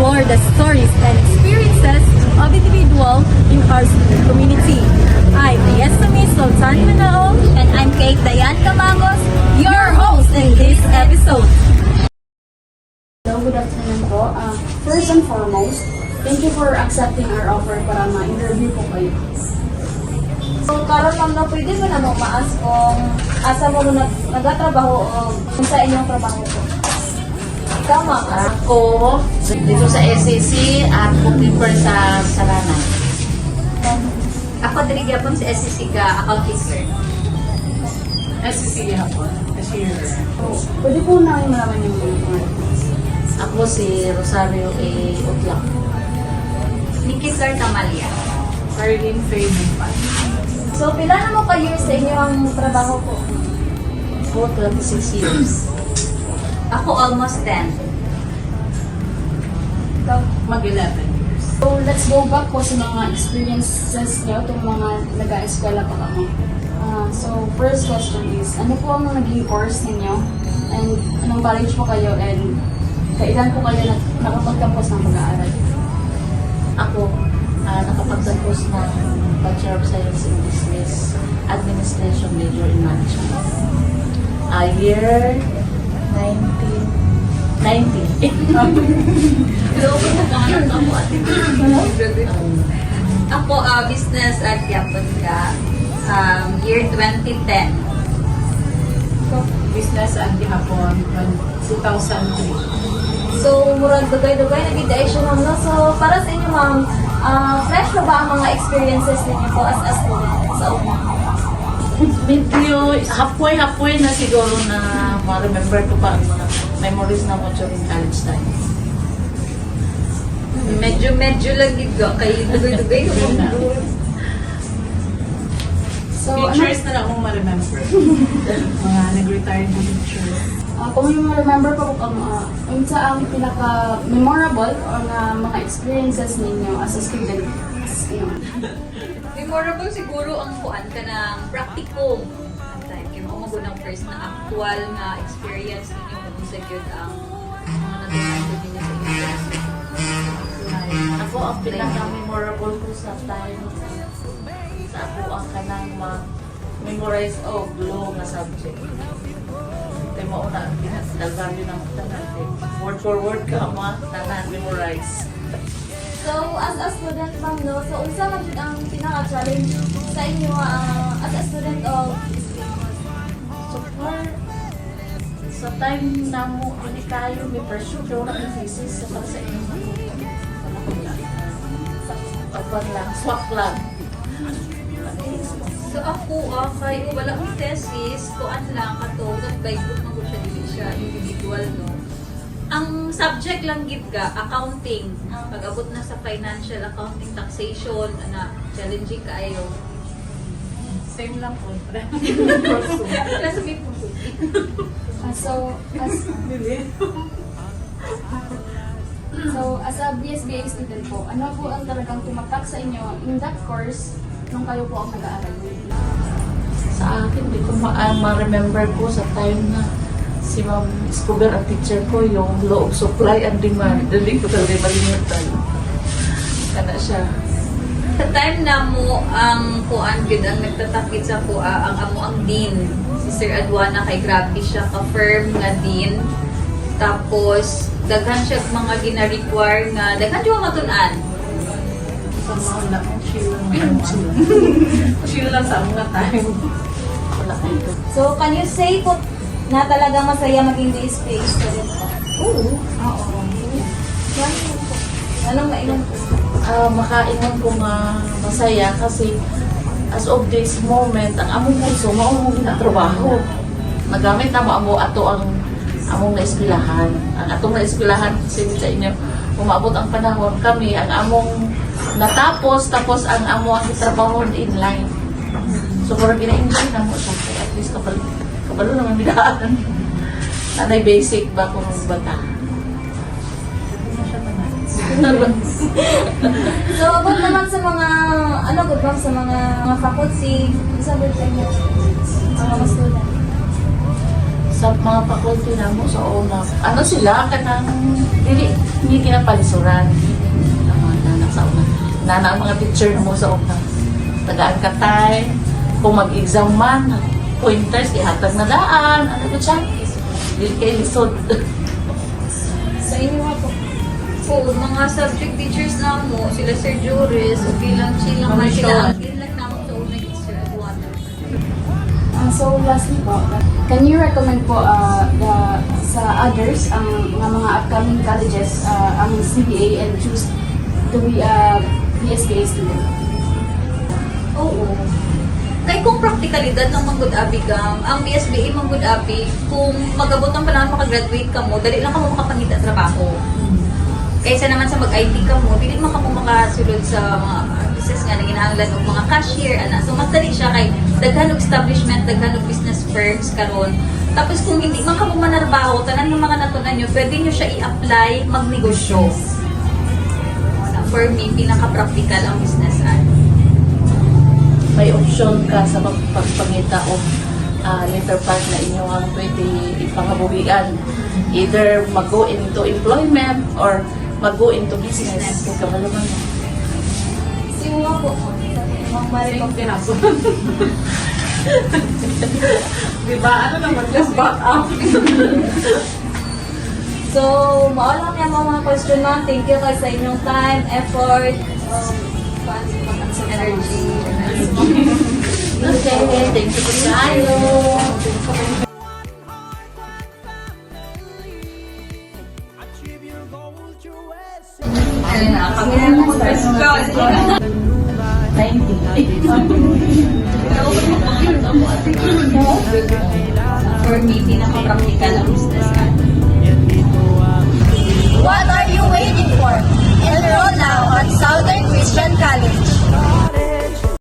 explore the stories and experiences of individuals in our school community. I'm Yesami Sultan Manao, and I'm Kate Dayan Camangos, your host in this episode. Hello, good afternoon po. First and foremost, thank you for accepting our offer para ma-interview po kayo. So, karon ma'am, no, pwede mo na mo maas kung asa mo nagatrabaho o kung sa inyong trabaho po. Ikaw, ma'am, Ako, dito sa SCC at bookkeeper sa Sarana. ako diri gyapon sa SCC ka account officer. SCC hapon, cashier. Pwede po na yung malaman yung mga Ako si Rosario A. Utlak. Nikki Sir Tamalia. Caroline Faye Bumpan. So, pila na mo ka-years sa inyong trabaho po? Ako, 26 years. Ako almost 10. Ikaw? Mag-11 years. So, let's go back po sa mga experiences niyo itong mga nag-eskwela pa kami. So, first question is, ano po ang naging course ninyo? And anong college po kayo? And kailan po kayo nakapagtapos ng pag-aaral? Ako, nakapagtapos ng Bachelor of Science in Business Administration major in Management. Year 1990. Ako, business at Yapon ka, year 2010. Business at Hapon, 2003. So, murag dugay-dugay na gid siya ma'am, no? So, para sa inyo ma'am, fresh na ba ang mga experiences ninyo po as a student sa una? Medyo halfway na siguro na ma-remember ko pa ang mga memories na mo during college time. Medyo lang gid go kay dugay-dugay Na. So, Pictures na lang akong ma-remember. Mga nag-retired na pictures. kung yung remember po kung yung sa ang pinaka-memorable o na mga experiences ninyo as a student. Memorable siguro ang kuan ka ng practicum. Time kay mo ng first na actual na experience ninyo kung sa gyud ang mga natutunan ninyo sa inyo. Ako, ang pinaka-memorable ko sa time sa ako ang kanang ma-memorize o glow na subject. Kaya mauna, pinagdalgan din ang tanan. Word for word ka, memorize. So, as a student ma'am, no, so unsa man jud ang pinaka-challenge sa inyo as a student of So far, sa time na mo, hindi tayo may pursue, pero wala yung thesis sa para sa inyo. Pagpag lang, swak lang. So ako, kay wala akong thesis, kuan lang kato, by group man ko siya dili siya individual, no. Ang subject lang gid ka, accounting. Pag-abot na sa financial accounting, taxation, ana, challenging kaayo. Same lang po. Classmate mo po. So, as a BSBA student po, ano po ang talagang tumatak sa inyo in that course nung kayo po ang nag-aaral? Sa akin, di ko ma-remember ko sa time na si Ma'am Escobar ang teacher ko, yung law of supply and demand. Dali ko talaga malimutan. Kana siya. Sa time na mo ang kuan gid ang nagtatakit sa kuha ang amo ang dean, si Sir Adwana, kay grabe siya ka-firm nga dean. Tapos daghan siya mga gina-require nga daghan siya matun-an. Sa mga na, chill lang sa mga time. Wala kayo. So can you say po na talagang masaya maging DSP student po? Oo. Anong maingon po? Makaingon ko nga masaya kasi as of this moment, ang among puso, maumong ginatrabaho. Nagamit na mo ato ang among na-eskwelahan. Ang atong na-eskwelahan, kasi sa inyo, umabot ang panahon kami, ang among natapos, tapos ang among trabaho inline. So, parang gina-enjoy na mo siya. At least kabalo naman bidaan. Nanay basic ba kung bata? So abot naman sa mga ano gud bang sa mga faculty, isa gud sa inyo mga student. sa mga faculty na mo sa una, ano sila, kanang, hindi kinapalisuran. Ang mga nanak sa una. Nana ang mga teacher na mo sa una. Tagaan ka tayo. Kung mag-exam man, pointers, ihatag na daan. Ano ko siya? Hindi kayo lisod. Sa inyo nga po. Po, mga subject teachers na mo, sila Sir Juris, okay lang, chill lang man sila. Yun lang na sa una ni Sir Adwana. So lastly po, can you recommend po sa others ang mga upcoming colleges ang CBA and choose to be a BSBA student? Oo. Kay kung praktikalidad ng Manggod Abi Gang, ang BSBA Manggod Abi, kung magabot ng panahon makagraduate ka mo, dali lang ka mo makapangita trabaho. Kaysa naman sa mag-IT ka mo, dili man ka mo makasulod sa mga business nga na ginahanglan o mga cashier, ana. So, mas dali siya kay daghan og establishment, daghan og business firms karon. Tapos kung hindi man ka mo manarbaho, tanan ng mga natunan nyo, pwede nyo siya i-apply, magnegosyo. For me, pinaka-practical ang business ad. May option ka sa pagpangita o later part na inyo ang pwede ipangabuhian. Either mag-go into employment or mag-go into business. Kung kamalaman mo. Sino nga po? Mga mali po. Pinaso. Diba? Ano naman? Just back up. So, maolang yan mga question na. Thank you guys sa inyong time, effort, Energy. Okay, thank you po tayo. Ayun na, kami na yung question. For me, pinaka-practical ang business ad.